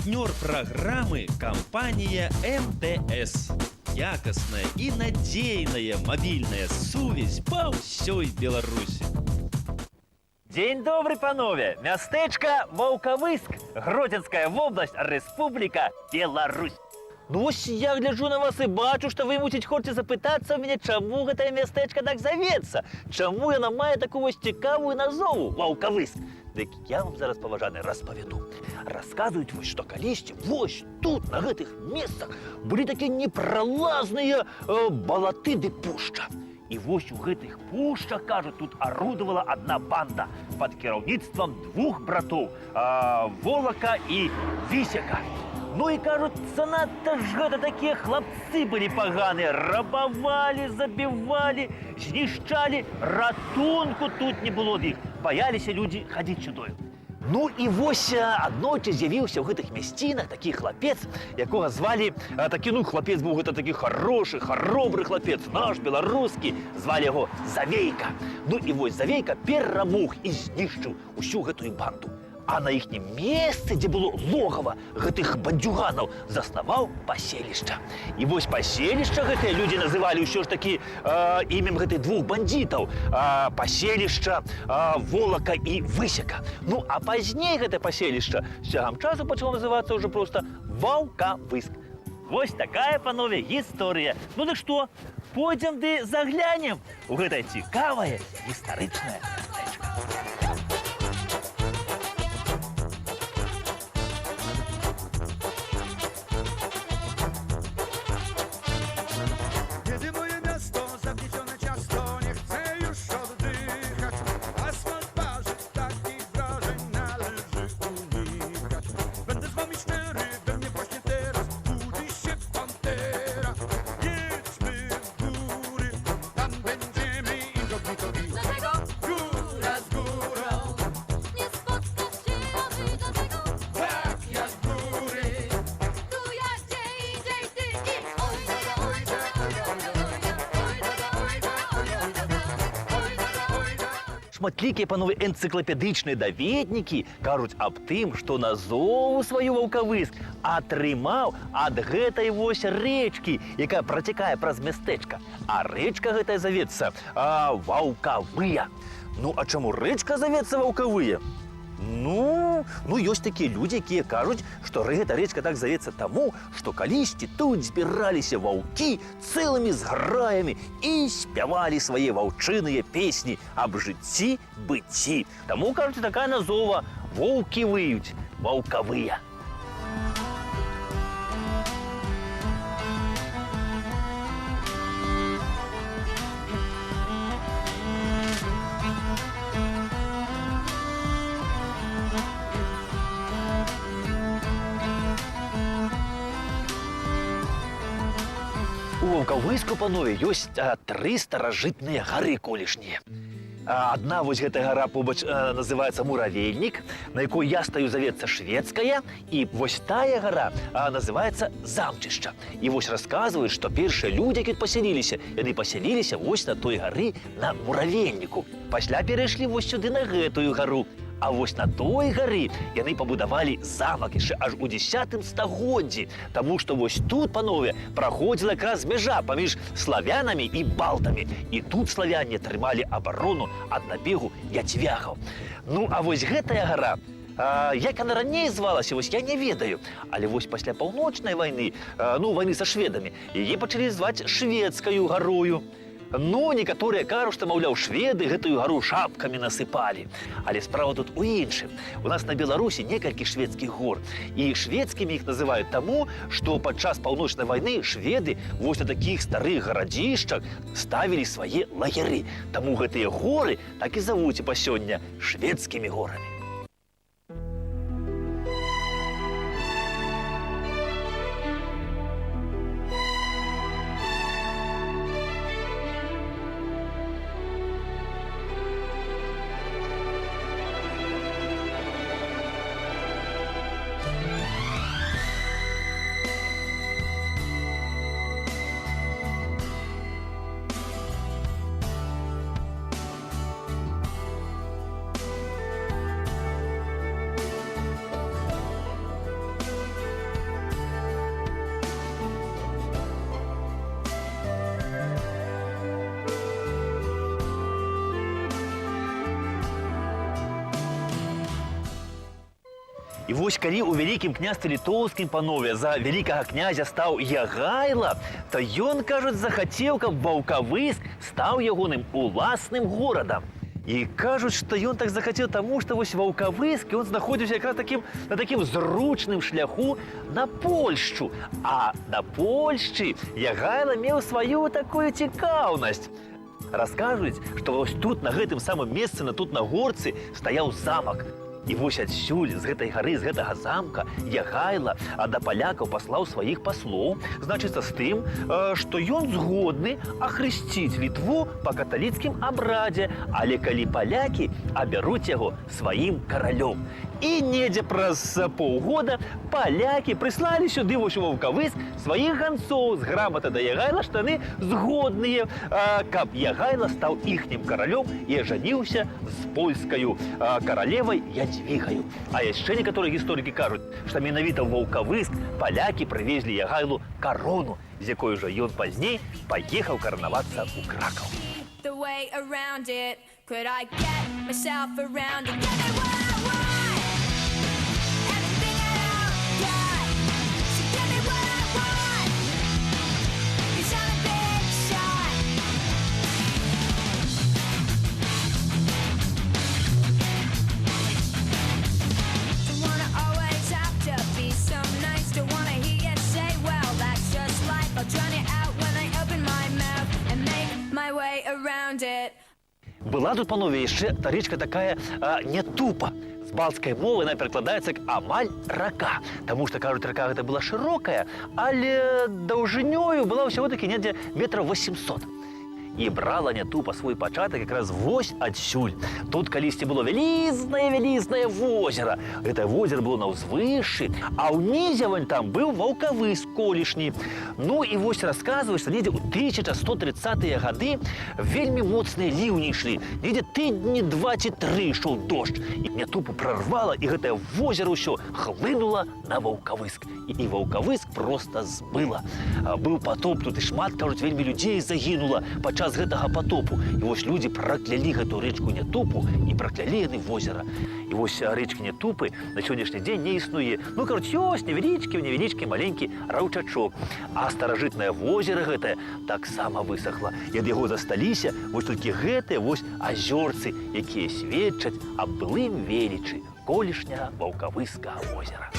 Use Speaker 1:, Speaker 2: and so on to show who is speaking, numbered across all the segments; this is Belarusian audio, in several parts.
Speaker 1: Партнер программы – компания МТС. Якостная и надейная мобильная сувязь по всей Беларуси.
Speaker 2: День добрый, панове! Мястэчка Ваўкавыск, Гродзенская область, Республика Беларусь. Ну ось я гляджу на вас и бачу, что вы мусіць хочаце запытацца ў мяне, чаму гэтае мястэчка так завецца, чаму яна мае такую вось цікавую назову Ваўкавыск. Дык я вам зараз, паважаны, распавяду. Расказваюць вось, што калісьці вось тут, на гэтых месцах, былі такія непралазныя балаты ды пушча. І вось у гэтых пушчах, кажуць, тут арудавала адна банда пад кіраўніцтвам двух братоў Волака і Вісяка. Ну і, кажуць, занадта ж гэта такія хлапцы былі паганыя. Рабавалі, забівалі, знішчалі, ратунку тут не было ад іх. Баяліся людзі хадзіць сюдою. Ну і вось аднойчы з'явіўся ў гэтых мясцінах такі хлапец, якога звалі, хлапец быў гэта такі хорошы, харобры хлапец, наш беларускі, звалі яго Завейка. Ну і вось Завейка перамог і знішчыў усю гэтую банду. А на іхнім месцы, дзе было логава гэтых бандзюганаў, заснаваў паселішча. І вось паселішча гэтыя людзі называлі ўсё ж такі імем гэтых двух бандзітаў. Паселішча Волака і Высяка. Ну, а пазней гэтае паселішча з цягам часу пачало называцца ўжо проста Ваўкавыск. Вось такая, панове, гісторыя. Ну дык што, пойдзем ды заглянем у гэтае цікавае гістарычнае мястэчка. Шматлікія, панове, энцыклапедычныя даведнікі кажуць аб тым, што назову сваю Ваўкавыск атрымаў ад гэтай вось рэчкі, якая працякае праз мястэчка. А рэчка гэтая завецца Ваўкавыя. Ну, а чаму рэчка завецца Ваўкавыя? Ну, ёсць такія людзі, якія кажуць, што гэта рэчка так завецца таму, што калісьці тут збіраліся ваўкі цэлымі зграямі і спявалі свае ваўчыныя песні аб жыцці, быцці. Таму, кажуць, такая назова «Воўкі выюць», «Ваўкавыя». У Ваўкавыску, панове, ёсць 3 старажытныя гары колішнія. Адна вось гэтая гара побач называецца Муравельнік, на якой я стаю, завецца Шведская, і вось тая гара называецца Замчышча. І вось расказваюць, што першыя людзі, які пасяліліся, яны пасяліліся вось на той гары на Муравельніку. Пасля перайшлі вось сюды на гэтую гару. А вось на той гары яны пабудавалі замак яшчэ аж у 10 стагоддзі, таму што вось тут, панове, праходзіла якраз мяжа паміж славянамі і балтамі. І тут славяне трымалі абарону ад набегу яцвягаў. Ну, а вось гэтая гара, як яна раней звалася, вось я не ведаю. Але вось пасля паўночнай вайны, вайны са шведамі, яе пачалі зваць Шведскаю гарою. Ну, некаторыя кажуць, што, маўляў, шведы гэтую гару шапкамі насыпалі. Але справа тут у іншым. У нас на Беларусі некалькі шведскіх гор. І шведскімі іх называюць таму, што падчас паўночнай вайны шведы вось на такіх старых гарадзішчах ставілі свае лагеры. Таму гэтыя горы так і завуць і па сёння шведскімі горамі. І вось калі у вялікім княстве літоўскім, панове, за вялікага князя стаў Ягайла, то ён, кажуць, захацеў, каб Ваўкавыск стаў ягоным уласным горадам. І кажуць, што ён так захацеў, таму што вось Ваўкавыск, ён знаходзіўся якраз на такім зручным шляху на Польшчу. А на Польшчы Ягайла меў сваю такую цікаўнасць. Раскажуць, што вось тут, на гэтым самым месцы, тут на горцы, стаяў замак. І вось адсюль, з гэтай гары, з гэтага замка, Ягайла да палякаў паслаў сваіх паслоў, значыцца з тым, што ён згодны ахрысціць Літву па каталіцкім абрадзе, але калі палякі абяруць яго сваім каралём. І недзе праз паўгода палякі прыслалі сюды вось у Ваўкавыск сваіх ганцоў з грамата да Ягайла, што яны згодныя, каб Ягайла стаў іхнім каралём і ажаніўся з польскаю каралевай Ядвігаю. А яшчэ некаторыя гісторыкі кажуць, што менавіта ў Ваўкавыск палякі прывезлі Ягайлу карону, з якой жа ён пазней паехаў каранавацца ў Кракаў.
Speaker 3: The way around it, could I get myself around it? Give me what I want, everything that I've got. So give me what I want, 'cause I'm a big shot. Don't wanna always have to be so nice. Don't wanna hear you say, well, that's just life. I'll drown it out when I open my mouth and make my way around it.
Speaker 2: Была тут, панове, яшчэ речка такая Нятупа. З балцкай мовы яна перакладаецца як амаль рака. Таму што, кажуць, рака гэта была шырокая, але даўжынёю была ўсяго-такі недзе метраў 800. І брала Нятупа свой пачатак якраз вось адсюль. Тут калісьці было вялізнае возера. Гэтае возера было на ўзвышшы, а ўнізе вон там быў Ваўкавыск колішні. Ну і вось расказваюць, што недзе ў 1130-е гады вельмі моцныя ліўні ішлі. Недзе тыдні 2 ці 3 ішоў дождж. І Нятупу прарвала, і гэтае возера ўсё хлынула на Ваўкавыск. І Ваўкавыск проста змыла. Быў патоп, тут і шмат, кажуць, вельмі людзей загінула падчас гэтага патопу. І вось людзі праклялі гэту рэчку Нятупу і праклялі яны возера. І вось рэчкі Нятупы на сённяшні дзень не існуе. Ну, кажуць, ёсць невялічкі маленькі раўчачок. А старажытнае возера гэтае таксама высохла. І ад яго засталіся вось толькі гэтыя вось азёрцы, якія сведчаць аб былым велічы колішняга Ваўкавыскага возера.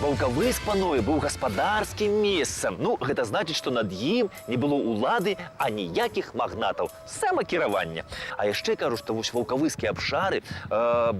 Speaker 2: Ваўкавыск, панове, быў гаспадарскім месцам. Ну, гэта значыць, што над ім не было ўлады, а ніякіх магнатаў, самакіравання. А яшчэ кажу, што вось ваўкавыскія абшары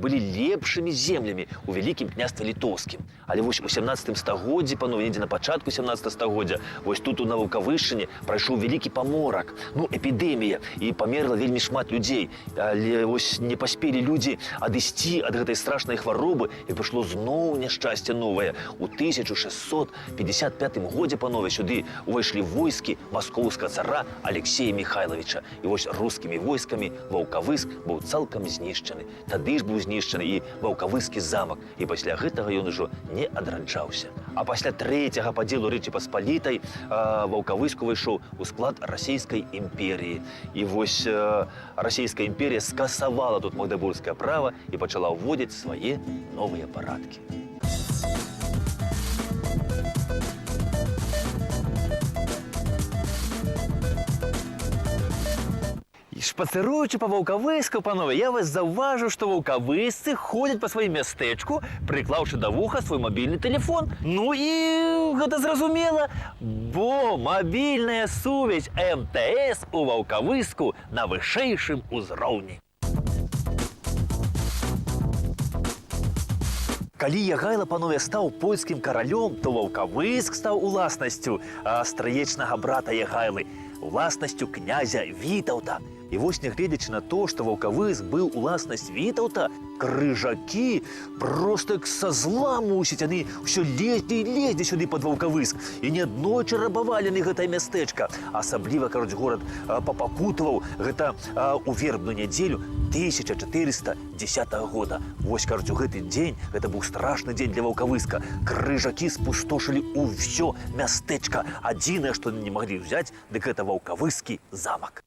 Speaker 2: былі лепшымі землямі ў вялікім княстве літоўскім. Але вось у 17 стагоддзі, панове, недзе на пачатку 17 стагоддзя, вось тут на Ваўкавышчыне прайшоў вялікі паморак, ну, эпідэмія, і памерла вельмі шмат людзей. Але вось не паспелі людзі адысці ад гэтай страшнай хваробы, і прыйшло зноў няшчасце новае. У 1655 годзе, панове, сюды увайшлі войскі маскоўскага цара Алексея Михайловича. І вось рускімі войскамі Ваўкавыск быў цалкам знішчаны. Тады ж быў знішчаны і Ваўкавыскі замак. І пасля гэтага ён ужо не адраджаўся. А пасля трэцяга падзелу Рэчы Паспалітай Ваўкавыск увайшоў у склад Расійскай імперіі. І вось Расійская імперія скасавала тут магдабургскае права і пачала ўводзіць свае новыя парадкі. Шпацыруючы па Ваўкавыску, панове, я вас заўважыў, што ваўкавысцы ходзяць па сваім мястэчку, прыклаўшы да вуха свой мабільны тэлефон. Ну і гэта зразумела, бо мабільная сувязь МТС у Ваўкавыску на вышэйшым узроўні. Калі Ягайла, панове, стаў польскім каралём, то Ваўкавыск стаў уласнасцю стрыечнага брата Ягайлы, уласнасцю князя Вітаўта. І вось, нягледзячы на то, што Ваўкавыск быў уласнасць Вітаўта, Крыжаки просто як са зла мусіць, яны ўсё лезлі і лезлі сюды пад Ваўкавыск. І неаднойчы рабавалі яны гэтае мястэчка. Асабліва, горад папакутаваў гэта у вербную нядзелю 1410 года. Вось, у гэты дзень, гэта быў страшны дзень для Ваўкавыска. Крыжакі спустошылі ўсё мястэчка. Адзінае, што не маглі ўзяць, дык гэта Ваўкавыскі замак.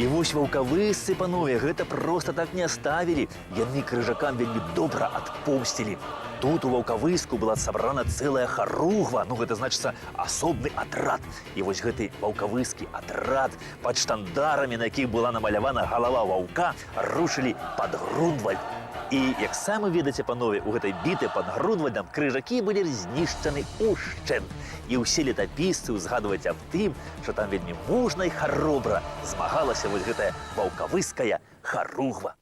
Speaker 2: І вось ваўкавысцы, панове, гэта проста так не аставілі. Яны крыжакам вельмі добра адпомсцілі. Тут у Ваўкавыску была сабрана цэлая харугва, гэта значыцца асобны атрад. І вось гэты ваўкавыскі атрад пад штандарамі, на якіх была намалявана галава ваўка, рушылі пад Грунвальд. І, як самі ведаце, панове, у гэтай біты пад Грунвальдам крыжакі былі знішчаны ушчэнт. І ўсе летапісцы узгадваюць аб тым, што там вельмі мужна і харобра змагалася вось гэтая ваўкавыская харугва.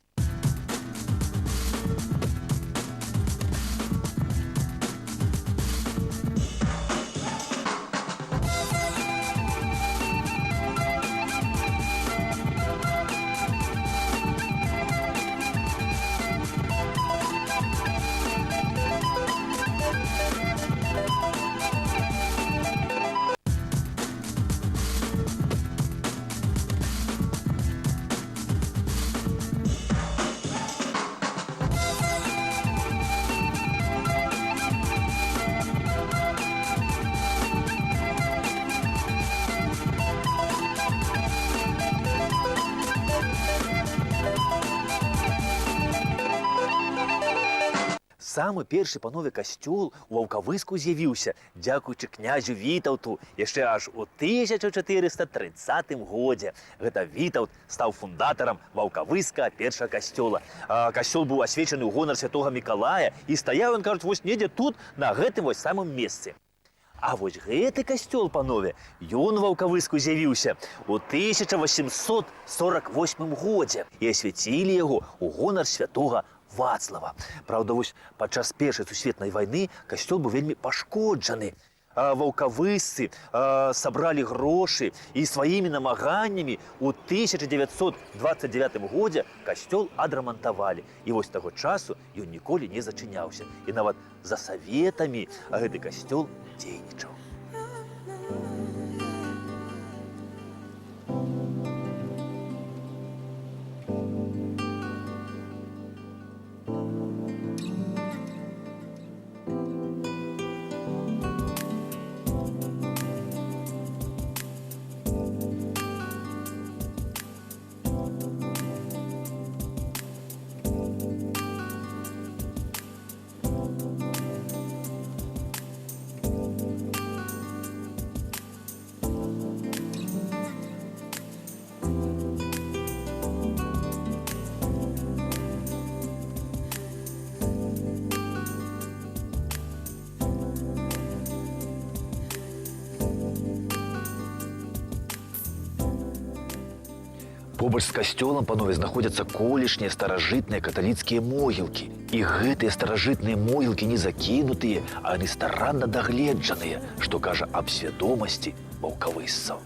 Speaker 2: Самы першы, панове, касцёл у Ваўкавыску з'явіўся дзякуючы князю Вітаўту яшчэ аж у 1430 годзе. Гэта Вітаўт стаў фундатарам Ваўкавыска першага касцёла. Касцёл быў асвечаны ў гонар святога Мікалая і стаяў ён, вось недзе тут, на гэтым вось самым месцы. А вось гэты касцёл, панове, ён у Ваўкавыску з'явіўся у 1848 годзе і асвяцілі яго ў гонар святога Вацлава. Праўда, вось падчас Першай сусветнай вайны касцёл быў вельмі пашкоджаны. Ваўкавысцы сабралі грошы і сваімі намаганнямі у 1929 годзе касцёл адрамантавалі. І вось таго часу ён ніколі не зачыняўся. І нават за саветамі гэты касцёл дзейнічаў. Побач з касцёлам, панове, знаходзяцца колішнія старажытныя каталіцкія могілкі. І гэтыя старажытныя могілкі не закінутыя, а яны старанна дагледжаныя, што кажа аб свядомасці ваўкавысцаў.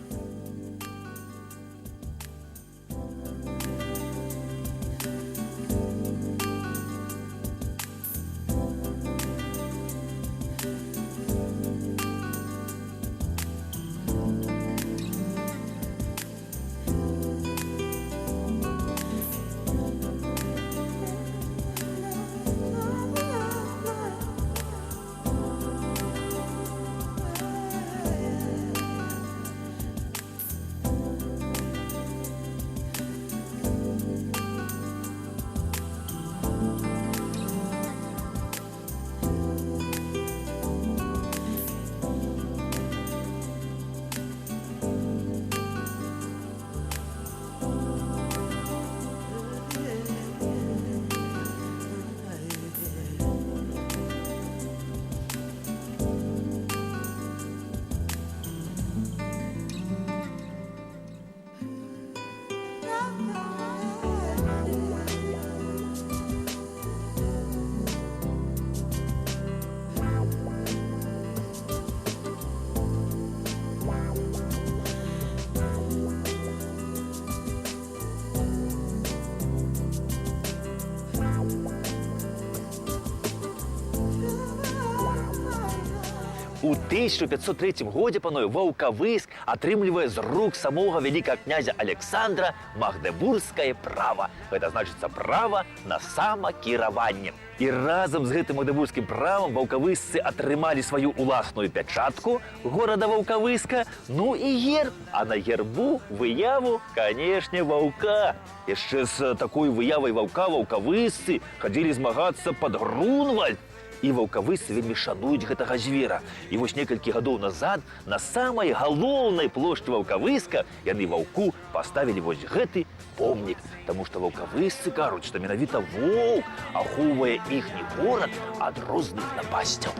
Speaker 2: У 1503 годзе, панове, Ваўкавыск атрымлівае з рук самога вялікага князя Александра магдебургскае права. Гэта значыцца права на самакіраванне. І разам з гэтым магдебургскім правам ваўкавысцы атрымалі сваю уласную пячатку горада Ваўкавыска, ну і герб. А на гербу выяву, канешне, ваўка. Яшчэ з такой выявай ваўка ваўкавысцы хадзілі змагацца пад Грунвальд. І ваўкавысцы вельмі шануюць гэтага звера. І вось некалькі гадоў назад на самай галоўнай плошчы Ваўкавыска яны ваўку паставілі вось гэты помнік. Таму што ваўкавысцы кажуць, што менавіта воўк ахоўвае іхні горад ад розных напасцяў.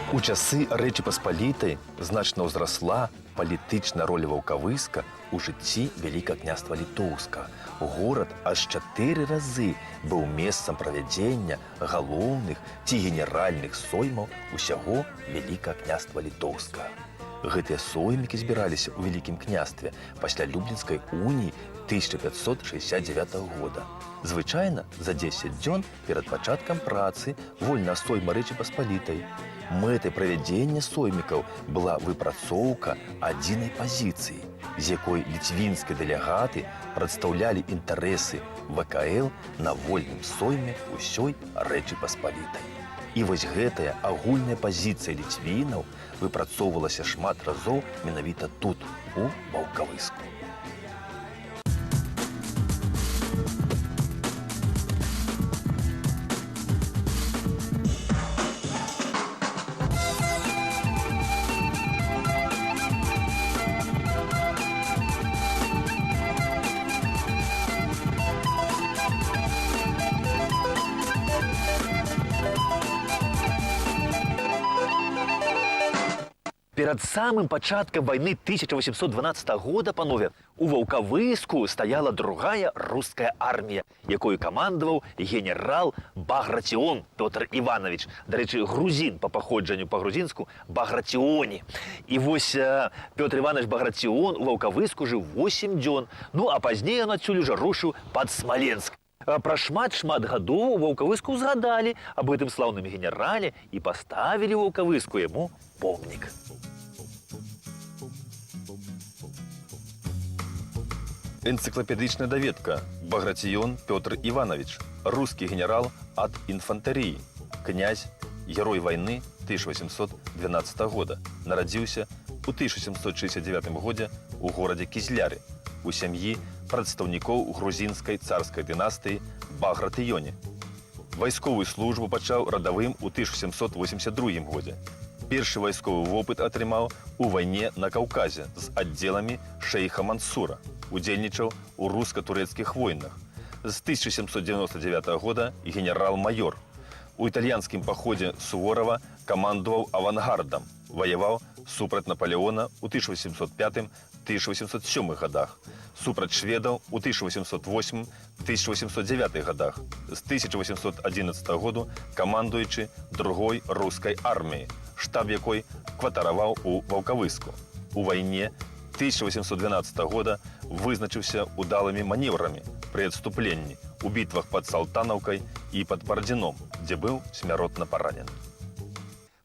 Speaker 4: У часы Рэчы Паспалітай значна ўзрасла палітычная роля Ваўкавыска ў жыцці Вялікага княства Літоўска. Горад аж 4 разы быў месцам правядзення галоўных ці генеральных соймаў усяго Вялікага княства Літоўска. Гэтыя соймікі збіраліся ў Вялікім княстве пасля Люблінскай уніі 1569 года. Звычайна за 10 дзён перад пачаткам працы вольнага сойма Рэчы Паспалітай. Мэтай правядзення соймікаў была выпрацоўка адзінай пазіцыі, з якой ліцвінскія дэлегаты прадстаўлялі інтарэсы ВКЛ на вольным сойме ўсёй Рэчы Паспалітай. І вось гэтая агульная пазіцыя ліцвінаў выпрацоўвалася шмат разоў менавіта тут, у Ваўкавыску.
Speaker 2: Перад самым пачаткам вайны 1812 года, панове, у Ваўкавыску стаяла другая руская армія, якою камандаваў генерал Багратион Пётр Іванович. Дарэчы, грузін па паходжанню па-грузінску Багратионі. І вось Пётр Іванович Багратион у Ваўкавыску жыў 8 дзён, ну а пазней ён адсюль ужо рушыў пад Смаленск. Пра шмат гадоў у Ваўкавыску узгадалі аб гэтым слаўным генерале і паставілі ў Ваўкавыску яму помнік.
Speaker 4: Энцыклапедычная даведка. Багратион Пётр Іванович, рускі генерал ад інфантарыі, князь, герой вайны 1812 года. Нарадзіўся у 1769 годзе у горадзе Кізляры, у сям'і прадстаўнікоў грузінскай царскай дынастыі Багратыёне. Вайсковую службу пачаў радавым у 1782 годзе. Першы вайсковы вопыт атрымаў у вайне на Каўказе з аддзеламі шэйха Мансура. Удзельнічаў у руска-турэцкіх войнах. З 1799 года генерал-майор. У італьянскім паходзе Суворава камандаваў авангардам. Ваяваў супраць Наполеона ў 1805-1807 годах. Супраць шведаў у 1808-1809 годах. З 1811 году камандуючы другой рускай арміі, штаб якой кватараваў у Ваўкавыску. У вайне 1812 года вызначыўся удалымі маневрамі пры адступленні у бітвах пад Салтанаўкай і пад Бардзіном, дзе быў смяротна паранены.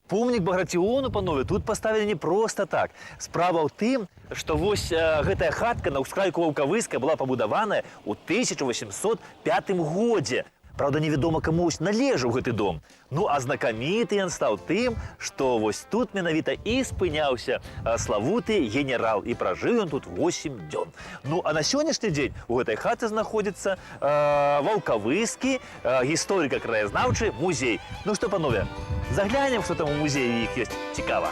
Speaker 2: Помнік Багратиону, панове, тут паставілі не проста так. Справа ў тым, што вось гэтая хатка на ўскрайку Ваўкавыска была пабудаваная ў 1805 годзе. Правда, невядома камусь належаў гэты дом. Ну, а знакаміты ён стаў тым, што вось тут менавіта і спыняўся славуты генерал, і пражыў ён тут 8 дзён. Ну, а на сённяшні дзень у гэтай хаце знаходзіцца Ваўкавыскі гісторыка-краязнаўчы музей. Ну што, панове, заглянем, што там у музеі іх ёсць цікава.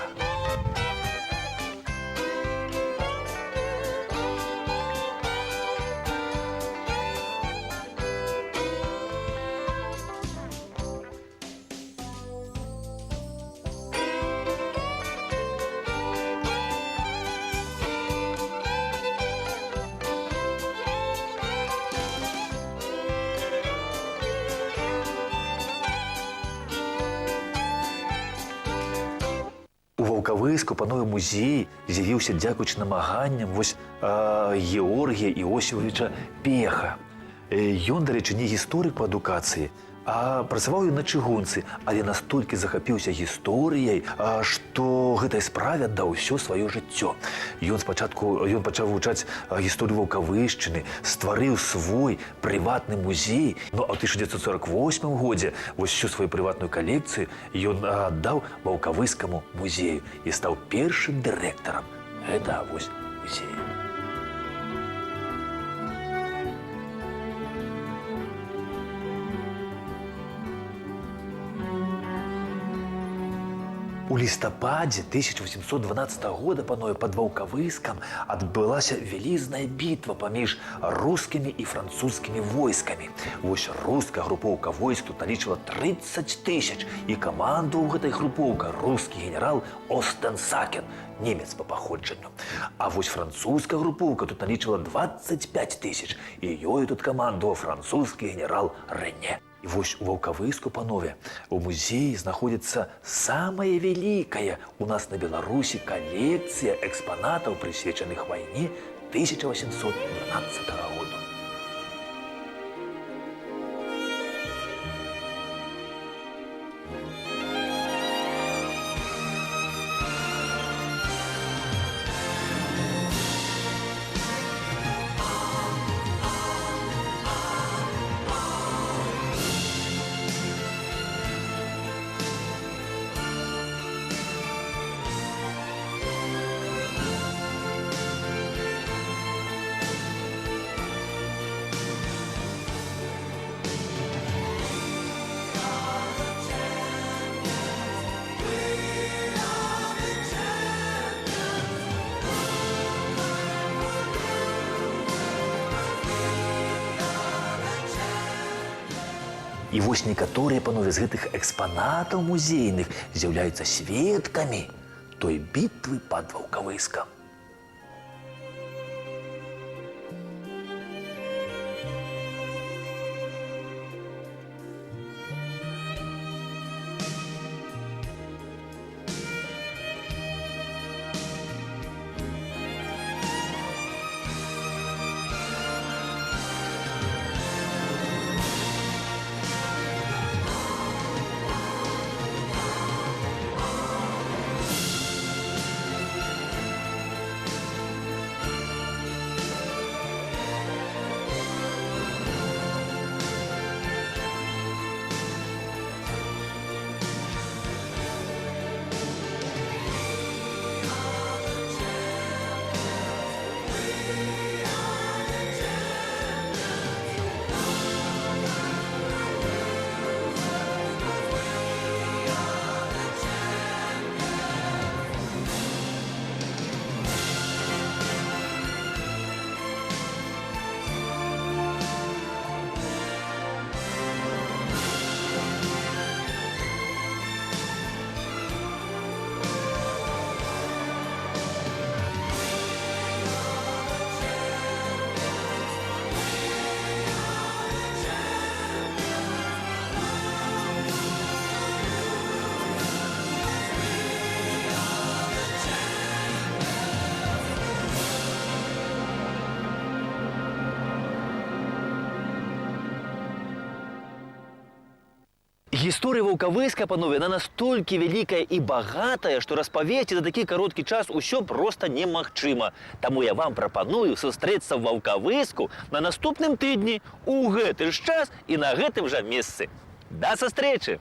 Speaker 4: Ваўкавыску, панове, музей з'явіўся дзякуючы намаганням Георгія Іосифовича Пеха. Ён, дарэчы, не гісторык па адукацыі, а працаваў ён на чыгунцы, але настолькі захапіўся гісторыяй, што гэтай справе аддаў усё сваё жыццё. Ён пачаў вывучаць гісторыю Ваўкавышчыны, стварыў свой прыватны музей. Ну, а ў 1948 годзе всю сваю прыватную калекцыю ён аддаў Ваўкавыскаму музею і стаў першым дырэктарам гэтага музея. У лістападзе 1812 года, панове, пад Ваўкавыскам адбылася вялізная бітва паміж рускімі і французскімі войскамі. Руская групоўка войск тут налічвала 30 000, і камандаваў гэтай групоўкай рускі генерал Остенсакен, немец па паходжанню. А французская групоўка тут налічвала 25 000, і ёю тут камандаваў французскі генерал Рэне. І у Ваўкавыску, панове, у музеі знаходзіцца самая вялікая у нас на Беларусі калекцыя экспанатаў, прысвечаных вайне 1812 года. І некаторыя, панове, з гэтых экспанатаў музейных з'яўляюцца сведкамі той бітвы пад Ваўкавыскам. Гісторыя Ваўкавыска, панове, она настолькі вялікая і багатая, што распавесці за такі кароткі час усё проста немагчыма. Таму я вам прапаную сустрэцца ў Ваўкавыску на наступным тыдні у гэты ж час і на гэтым жа месцы. Да сустрэчы!